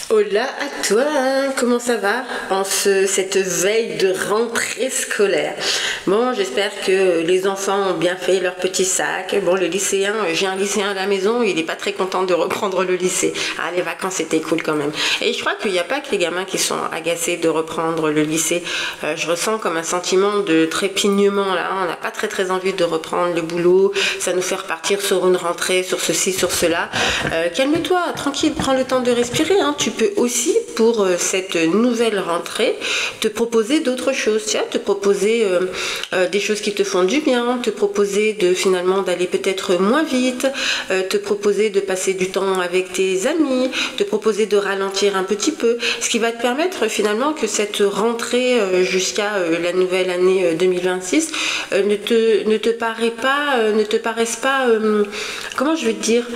Hola à toi, hein, comment ça va en cette veille de rentrée scolaire? Bon, j'espère que les enfants ont bien fait leur petit sac. Bon, le lycéen, j'ai un lycéen à la maison, il n'est pas très content de reprendre le lycée. Ah, les vacances c'était cool quand même. Et je crois qu'il n'y a pas que les gamins qui sont agacés de reprendre le lycée. Je ressens comme un sentiment de trépignement là, on n'a pas très envie de reprendre le boulot, ça nous fait repartir sur une rentrée, sur ceci, sur cela. Calme-toi, tranquille, prends le temps de respirer, hein. Tu peux aussi pour cette nouvelle rentrée te proposer d'autres choses, tiens, te proposer des choses qui te font du bien, te proposer de finalement d'aller peut-être moins vite, te proposer de passer du temps avec tes amis, te proposer de ralentir un petit peu, ce qui va te permettre finalement que cette rentrée jusqu'à la nouvelle année 2026 ne te paraisse pas comment je vais te dire,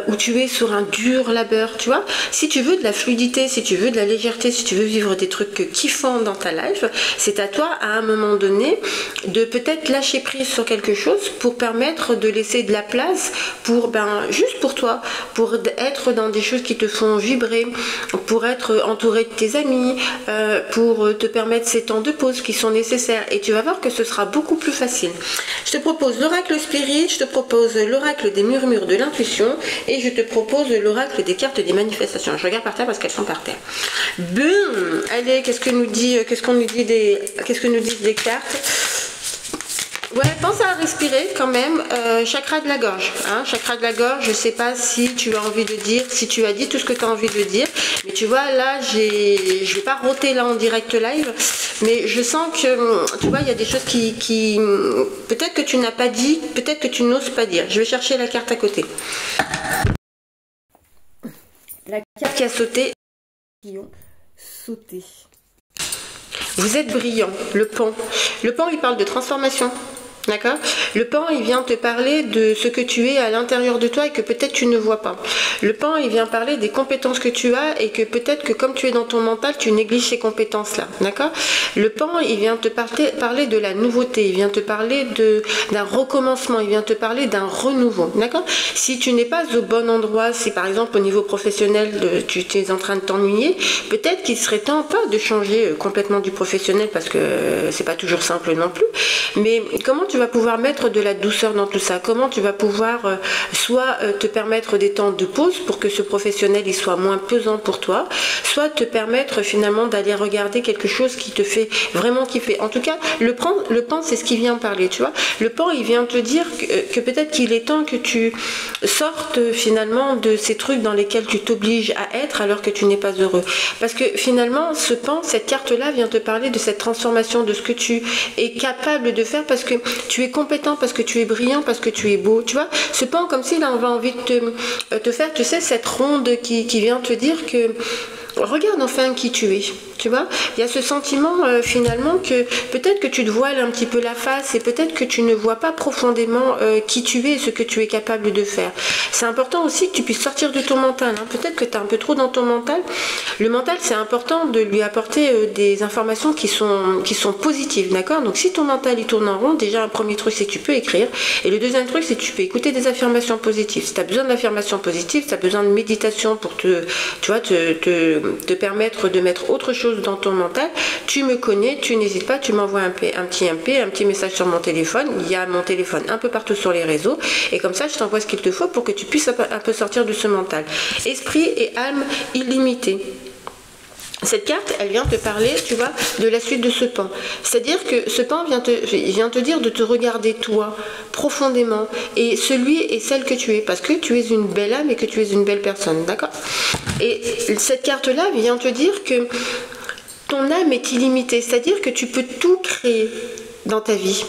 où tu es sur un dur labeur, tu vois. Si tu veux de la fluidité, si tu veux de la légèreté, si tu veux vivre des trucs kiffants dans ta life, c'est à toi à un moment donné de peut-être lâcher prise sur quelque chose pour permettre de laisser de la place pour, juste pour toi, pour être dans des choses qui te font vibrer, pour être entouré de tes amis, pour te permettre ces temps de pause qui sont nécessaires, et tu vas voir que ce sera beaucoup plus facile. Je te propose l'oracle spirit, je te propose l'oracle des murmures de l'intuition, et je te propose l'oracle des cartes des manifestations. Je regarde par terre parce qu'elles sont par terre. Boum. Allez, qu'est-ce que nous disent les cartes? Ouais, pense à respirer quand même. Chakra de la gorge, hein, chakra de la gorge. Je sais pas si tu as envie de dire, si tu as dit tout ce que tu as envie de dire, mais tu vois là, je vais pas roter là en direct live, mais je sens que tu vois, il y a des choses qui peut-être que tu n'as pas dit, peut-être que tu n'oses pas dire. Je vais chercher la carte à côté. La carte qui a sauté. Qui ont sauté. Vous êtes brillant, le pan. Le pan, il parle de transformation. D'accord? Le pan, il vient te parler de ce que tu es à l'intérieur de toi et que peut-être tu ne vois pas. Le pan, il vient parler des compétences que tu as et que peut-être que comme tu es dans ton mental, tu négliges ces compétences-là. D'accord? Le pan, il vient te parler de la nouveauté, il vient te parler d'un recommencement, il vient te parler d'un renouveau. D'accord? Si tu n'es pas au bon endroit, si par exemple au niveau professionnel, tu es en train de t'ennuyer, peut-être qu'il serait temps pas de changer complètement du professionnel parce que c'est pas toujours simple non plus. Mais comment tu vas pouvoir mettre de la douceur dans tout ça? Comment tu vas pouvoir soit te permettre des temps de pause pour que ce professionnel il soit moins pesant pour toi, soit te permettre finalement d'aller regarder quelque chose qui te fait vraiment kiffer. En tout cas, le pan c'est ce qui vient parler, tu vois. Le pan il vient te dire que peut-être qu'il est temps que tu sortes finalement de ces trucs dans lesquels tu t'obliges à être alors que tu n'es pas heureux. Parce que finalement, ce pan, cette carte-là vient te parler de cette transformation, de ce que tu es capable de faire parce que tu es compétent, parce que tu es brillant, parce que tu es beau, tu vois. Ce pan, comme si là on va envie de te faire, tu sais, cette ronde qui vient te dire que regarde enfin qui tu es, tu vois. Il y a ce sentiment finalement que peut-être que tu te voiles un petit peu la face et peut-être que tu ne vois pas profondément qui tu es et ce que tu es capable de faire. C'est important aussi que tu puisses sortir de ton mental, hein. Peut-être que tu es un peu trop dans ton mental. Le mental, c'est important de lui apporter des informations qui sont positives, d'accord. Donc si ton mental il tourne en rond, déjà un premier truc c'est que tu peux écrire, et le deuxième truc c'est que tu peux écouter des affirmations positives. Si tu as besoin d'affirmations positives, tu as besoin de méditation pour te permettre de mettre autre chose dans ton mental, tu me connais, tu n'hésites pas, tu m'envoies un petit message sur mon téléphone. Il y a mon téléphone un peu partout sur les réseaux, et comme ça je t'envoie ce qu'il te faut pour que tu puisses un peu sortir de ce mental. Esprit et âme illimitée. Cette carte, elle vient te parler, tu vois, de la suite de ce pan. C'est-à-dire que ce pan vient te dire de te regarder toi, profondément, et celui et celle que tu es, parce que tu es une belle âme et que tu es une belle personne, d'accord? Et cette carte-là vient te dire que ton âme est illimitée, c'est-à-dire que tu peux tout créer dans ta vie.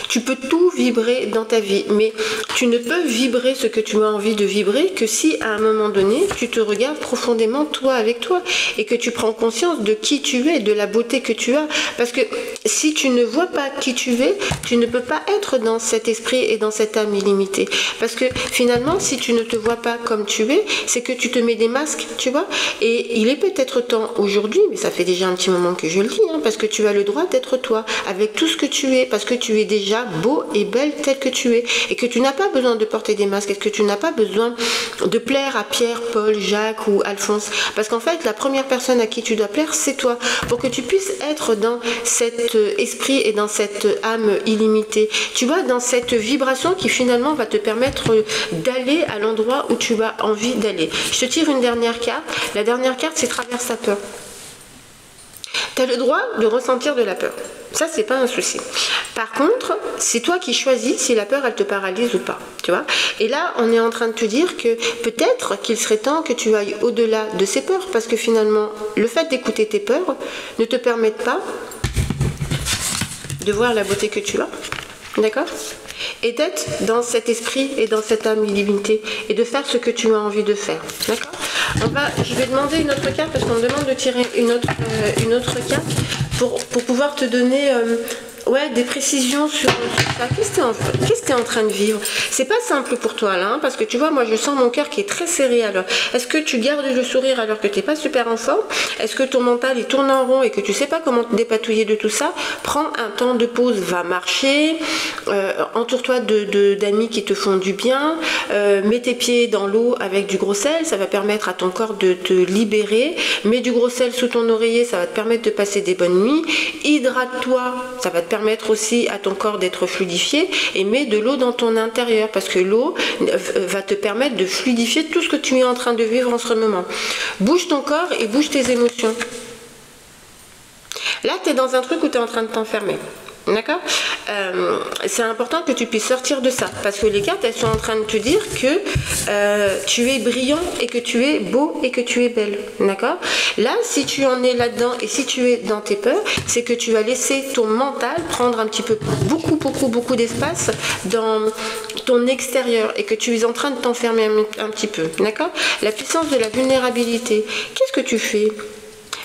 Tu peux tout vibrer dans ta vie, mais tu ne peux vibrer ce que tu as envie de vibrer que si à un moment donné tu te regardes profondément toi avec toi et que tu prends conscience de qui tu es, de la beauté que tu as. Parce que si tu ne vois pas qui tu es, tu ne peux pas être dans cet esprit et dans cette âme illimitée. Parce que finalement, si tu ne te vois pas comme tu es, c'est que tu te mets des masques, tu vois. Et il est peut-être temps aujourd'hui, mais ça fait déjà un petit moment que je le dis, hein, parce que tu as le droit d'être toi avec tout ce que tu es, parce que tu es déjà déjà beau et belle tel que tu es. Et que tu n'as pas besoin de porter des masques. Et que tu n'as pas besoin de plaire à Pierre, Paul, Jacques ou Alphonse. Parce qu'en fait, la première personne à qui tu dois plaire, c'est toi. Pour que tu puisses être dans cet esprit et dans cette âme illimitée. Tu vois, dans cette vibration qui finalement va te permettre d'aller à l'endroit où tu as envie d'aller. Je te tire une dernière carte. La dernière carte, c'est traverse ta peur. Tu as le droit de ressentir de la peur. Ça, c'est pas un souci. Par contre, c'est toi qui choisis si la peur, elle te paralyse ou pas. Tu vois? Et là, on est en train de te dire que peut-être qu'il serait temps que tu ailles au-delà de ces peurs. Parce que finalement, le fait d'écouter tes peurs ne te permet pas de voir la beauté que tu as. D'accord? Et d'être dans cet esprit et dans cette âme illimitée et de faire ce que tu as envie de faire. D'accord? Je vais demander une autre carte parce qu'on me demande de tirer une autre carte pour pouvoir te donner des précisions sur ça. Qu'est-ce que tu es en train de vivre? C'est pas simple pour toi là, hein, parce que tu vois, moi je sens mon cœur qui est très serré. Alors, est-ce que tu gardes le sourire alors que tu n'es pas super en forme? Est-ce que ton mental il tourne en rond et que tu sais pas comment te dépatouiller de tout ça? Prends un temps de pause, va marcher, entoure-toi d'amis qui te font du bien, mets tes pieds dans l'eau avec du gros sel, ça va permettre à ton corps de te libérer. Mets du gros sel sous ton oreiller, ça va te permettre de passer des bonnes nuits. Hydrate-toi, ça va te permettre aussi à ton corps d'être fluidifié, et mets de l'eau dans ton intérieur parce que l'eau va te permettre de fluidifier tout ce que tu es en train de vivre en ce moment. Bouge ton corps et bouge tes émotions. Là, tu es dans un truc où tu es en train de t'enfermer. D'accord? C'est important que tu puisses sortir de ça parce que les cartes elles sont en train de te dire que tu es brillant et que tu es beau et que tu es belle. D'accord? Là, si tu en es là-dedans et si tu es dans tes peurs, c'est que tu as laissé ton mental prendre un petit peu beaucoup d'espace dans ton extérieur et que tu es en train de t'enfermer un petit peu. D'accord? La puissance de la vulnérabilité. Qu'est-ce que tu fais?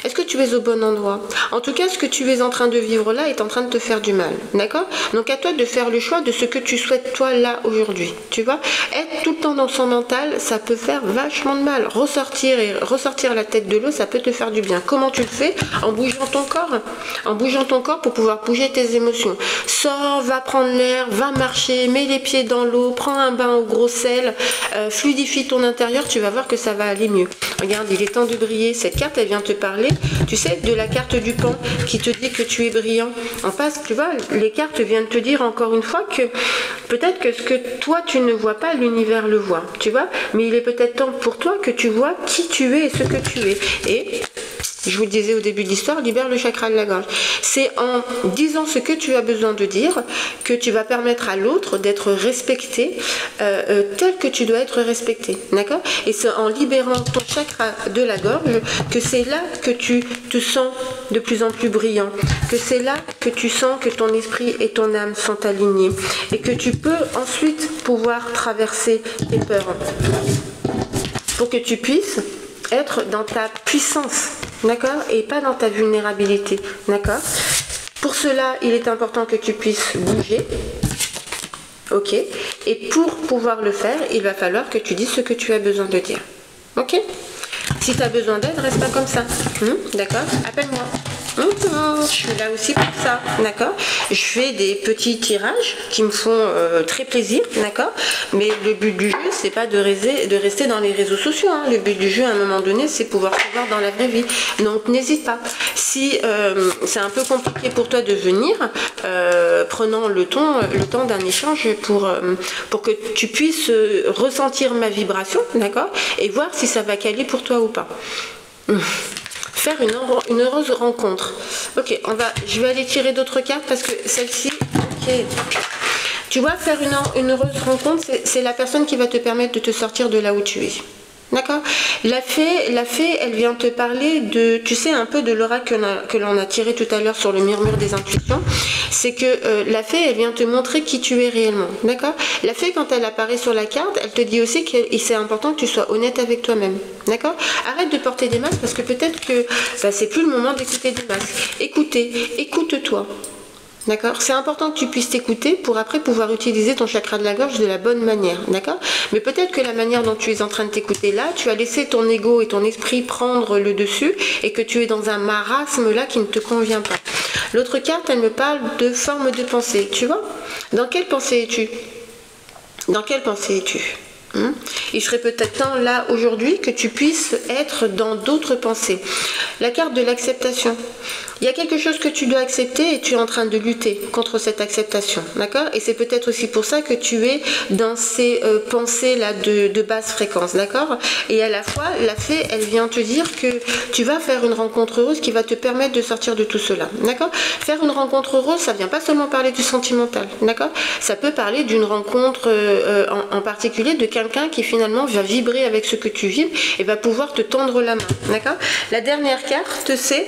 Est-ce que tu es au bon endroit? En tout cas, ce que tu es en train de vivre là est en train de te faire du mal. D'accord? Donc à toi de faire le choix de ce que tu souhaites toi là aujourd'hui. Tu vois? Être tout le temps dans son mental, ça peut faire vachement de mal. Ressortir la tête de l'eau, ça peut te faire du bien. Comment tu le fais? En bougeant ton corps. En bougeant ton corps pour pouvoir bouger tes émotions. Sors, va prendre l'air, va marcher, mets les pieds dans l'eau, prends un bain au gros sel, fluidifie ton intérieur, tu vas voir que ça va aller mieux. Regarde, il est temps de briller. Cette carte, elle vient te parler, tu sais, de la carte du pan qui te dit que tu es brillant. En face, tu vois, les cartes viennent te dire encore une fois que peut-être que ce que toi tu ne vois pas, l'univers le voit, tu vois, mais il est peut-être temps pour toi que tu vois qui tu es et ce que tu es. Et je vous le disais au début de l'histoire, libère le chakra de la gorge. C'est en disant ce que tu as besoin de dire que tu vas permettre à l'autre d'être respecté tel que tu dois être respecté. D'accord? Et c'est en libérant ton chakra de la gorge que c'est là que tu te sens de plus en plus brillant. Que c'est là que tu sens que ton esprit et ton âme sont alignés. Et que tu peux ensuite pouvoir traverser tes peurs. Pour que tu puisses être dans ta puissance. D'accord? Et pas dans ta vulnérabilité. D'accord? Pour cela, il est important que tu puisses bouger. Ok? Et pour pouvoir le faire, il va falloir que tu dises ce que tu as besoin de dire. Ok? Si tu as besoin d'aide, reste pas comme ça. D'accord? Appelle-moi. Je suis là aussi pour ça, d'accord? Je fais des petits tirages qui me font très plaisir, d'accord? Mais le but du jeu, c'est pas de rester dans les réseaux sociaux, hein. Le but du jeu, à un moment donné, c'est pouvoir se voir dans la vraie vie. Donc, n'hésite pas. Si c'est un peu compliqué pour toi de venir, prenons le temps d'un échange pour que tu puisses ressentir ma vibration, d'accord? Et voir si ça va caler pour toi ou pas. Faire une heureuse rencontre. Ok, je vais aller tirer d'autres cartes parce que celle-ci, ok. Tu vois, faire une heureuse rencontre, c'est la personne qui va te permettre de te sortir de là où tu es. D'accord? La fée, elle vient te parler de, tu sais, un peu de l'aura que l'on a tiré tout à l'heure sur le murmure des intuitions. C'est que la fée, elle vient te montrer qui tu es réellement. D'accord? La fée, quand elle apparaît sur la carte, elle te dit aussi que c'est important que tu sois honnête avec toi-même. D'accord? Arrête de porter des masques parce que peut-être que c'est plus le moment d'écouter des masques. Écoute-toi. D'accord? C'est important que tu puisses t'écouter pour après pouvoir utiliser ton chakra de la gorge de la bonne manière. D'accord? Mais peut-être que la manière dont tu es en train de t'écouter là, tu as laissé ton ego et ton esprit prendre le dessus et que tu es dans un marasme là qui ne te convient pas. L'autre carte, elle me parle de forme de pensée, tu vois. Dans quelle pensée es-tu? Dans quelle pensée es-tu? Il serait peut-être temps là aujourd'hui que tu puisses être dans d'autres pensées. La carte de l'acceptation. Il y a quelque chose que tu dois accepter et tu es en train de lutter contre cette acceptation, d'accord? Et c'est peut-être aussi pour ça que tu es dans ces pensées-là de basse fréquence, d'accord? Et à la fois, la fée, elle vient te dire que tu vas faire une rencontre heureuse qui va te permettre de sortir de tout cela, d'accord? Faire une rencontre heureuse, ça vient pas seulement parler du sentimental, d'accord? Ça peut parler d'une rencontre en particulier de quelqu'un qui finalement va vibrer avec ce que tu vibres et va pouvoir te tendre la main, d'accord? La dernière carte, c'est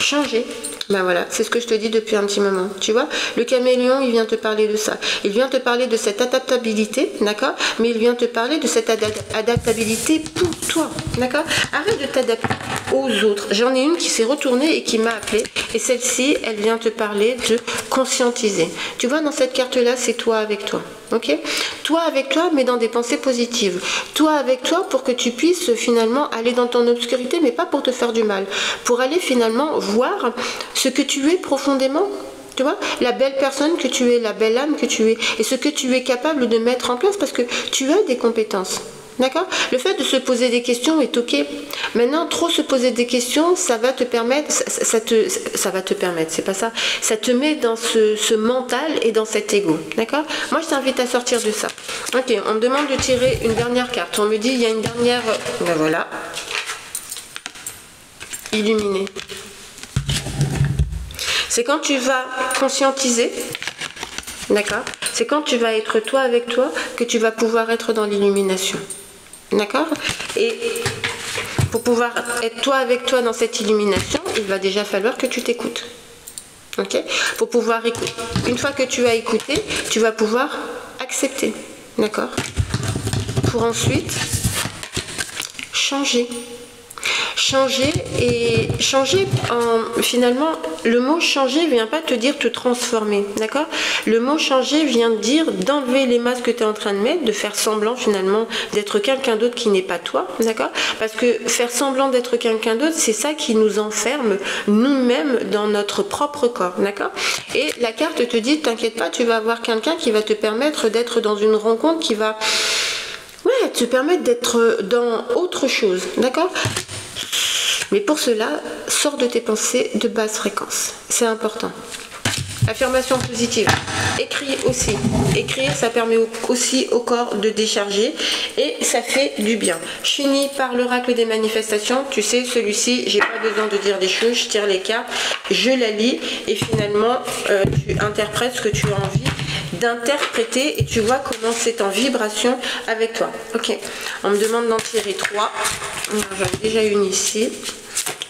changer. Ben voilà, c'est ce que je te dis depuis un petit moment, tu vois. Le caméléon, il vient te parler de ça. Il vient te parler de cette adaptabilité, d'accord? Mais il vient te parler de cette adaptabilité pour toi, d'accord? Arrête de t'adapter aux autres. J'en ai une qui s'est retournée et qui m'a appelée. Et celle-ci, elle vient te parler de conscientiser. Tu vois, dans cette carte-là, c'est toi avec toi. Ok, toi avec toi, mais dans des pensées positives. Toi avec toi pour que tu puisses finalement aller dans ton obscurité, mais pas pour te faire du mal. Pour aller finalement voir ce que tu es profondément. Tu vois, la belle personne que tu es, la belle âme que tu es, et ce que tu es capable de mettre en place parce que tu as des compétences. D'accord? Le fait de se poser des questions est ok. Maintenant, trop se poser des questions, ça va te permettre, ça va te permettre, c'est pas ça. Ça te met dans ce mental et dans cet ego. D'accord? Moi, je t'invite à sortir de ça. Ok, on me demande de tirer une dernière carte. On me dit, il y a une dernière. Ben voilà. Illuminé. C'est quand tu vas conscientiser. D'accord? C'est quand tu vas être toi avec toi que tu vas pouvoir être dans l'illumination. D'accord? Et pour pouvoir être toi avec toi dans cette illumination, il va déjà falloir que tu t'écoutes. Ok? Pour pouvoir écouter. Une fois que tu as écouté, tu vas pouvoir accepter. D'accord? Pour ensuite changer. Changer et changer, finalement, le mot changer vient pas te dire te transformer, d'accord? Le mot changer vient te dire d'enlever les masques que tu es en train de mettre, de faire semblant finalement d'être quelqu'un d'autre qui n'est pas toi, d'accord? Parce que faire semblant d'être quelqu'un d'autre, c'est ça qui nous enferme nous-mêmes dans notre propre corps, d'accord? Et la carte te dit, t'inquiète pas, tu vas avoir quelqu'un qui va te permettre d'être dans une rencontre qui va, ouais, te permettre d'être dans autre chose, d'accord? Mais pour cela, sors de tes pensées de basse fréquence. C'est important. Affirmation positive. Écris aussi. Écrire, ça permet aussi au corps de décharger et ça fait du bien. Je finis par l'oracle des manifestations. Tu sais, celui-ci, j'ai pas besoin de dire des choses. Je tire les cartes, je la lis et finalement, tu interprètes ce que tu as envie d'interpréter et tu vois comment c'est en vibration avec toi. Ok, on me demande d'en tirer 3. J'en ai déjà une ici.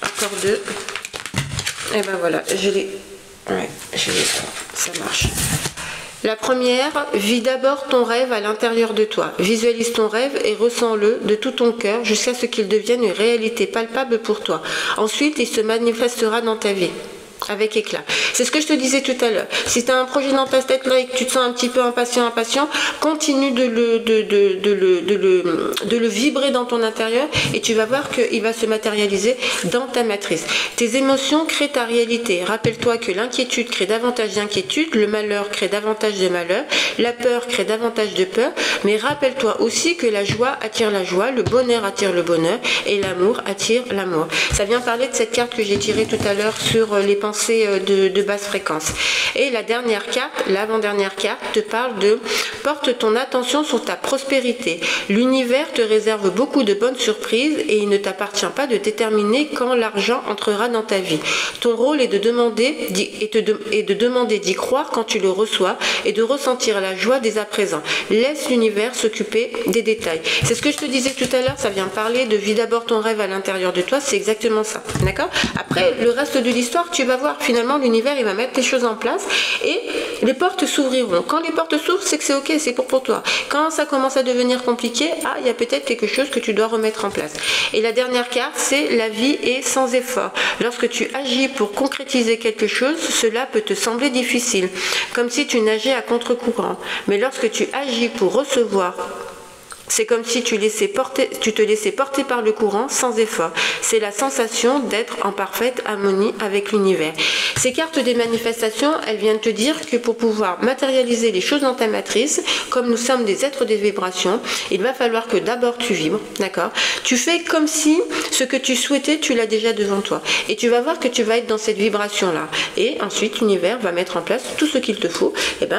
Encore 2. Et ben voilà, je les... Ouais, je les... Ça marche. La première, vis d'abord ton rêve à l'intérieur de toi. Visualise ton rêve et ressens-le de tout ton cœur jusqu'à ce qu'il devienne une réalité palpable pour toi. Ensuite, il se manifestera dans ta vie. Avec éclat. C'est ce que je te disais tout à l'heure. Si tu as un projet dans ta tête là et que tu te sens un petit peu impatient, continue de le vibrer dans ton intérieur et tu vas voir qu'il va se matérialiser dans ta matrice. Tes émotions créent ta réalité. Rappelle-toi que l'inquiétude crée davantage d'inquiétude, le malheur crée davantage de malheur, la peur crée davantage de peur, mais rappelle-toi aussi que la joie attire la joie, le bonheur attire le bonheur et l'amour attire l'amour. Ça vient parler de cette carte que j'ai tirée tout à l'heure sur les pensées de basse fréquence. Et la dernière carte, l'avant-dernière carte, te parle de porte ton attention sur ta prospérité. L'univers te réserve beaucoup de bonnes surprises et il ne t'appartient pas de déterminer quand l'argent entrera dans ta vie. Ton rôle est de demander d'y croire quand tu le reçois et de ressentir la joie dès à présent. Laisse l'univers s'occuper des détails. C'est ce que je te disais tout à l'heure, ça vient parler de vis d'abord ton rêve à l'intérieur de toi, c'est exactement ça. D'accord? Après, le reste de l'histoire, tu vas voir, finalement l'univers il va mettre les choses en place et les portes s'ouvriront. Quand les portes s'ouvrent, c'est que c'est ok, c'est pour toi. Quand ça commence à devenir compliqué, il y a peut-être quelque chose que tu dois remettre en place. Et la dernière carte, c'est la vie est sans effort. Lorsque tu agis pour concrétiser quelque chose, cela peut te sembler difficile, comme si tu nageais à contre-courant. Mais lorsque tu agis pour recevoir C'est comme si tu te laissais porter par le courant sans effort. C'est la sensation d'être en parfaite harmonie avec l'univers. Ces cartes des manifestations, elles viennent te dire que pour pouvoir matérialiser les choses dans ta matrice, comme nous sommes des êtres des vibrations, il va falloir que d'abord tu vibres, d'accord? Tu fais comme si ce que tu souhaitais, tu l'as déjà devant toi. Et tu vas voir que tu vas être dans cette vibration-là. Et ensuite, l'univers va mettre en place tout ce qu'il te faut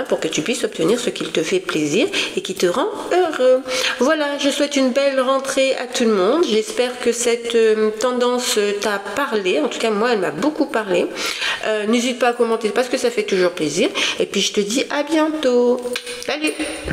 pour que tu puisses obtenir ce qui te fait plaisir et qui te rend heureux. Voilà, je souhaite une belle rentrée à tout le monde. J'espère que cette tendance t'a parlé. En tout cas, moi, elle m'a beaucoup parlé. N'hésite pas à commenter parce que ça fait toujours plaisir. Et puis, je te dis à bientôt. Salut!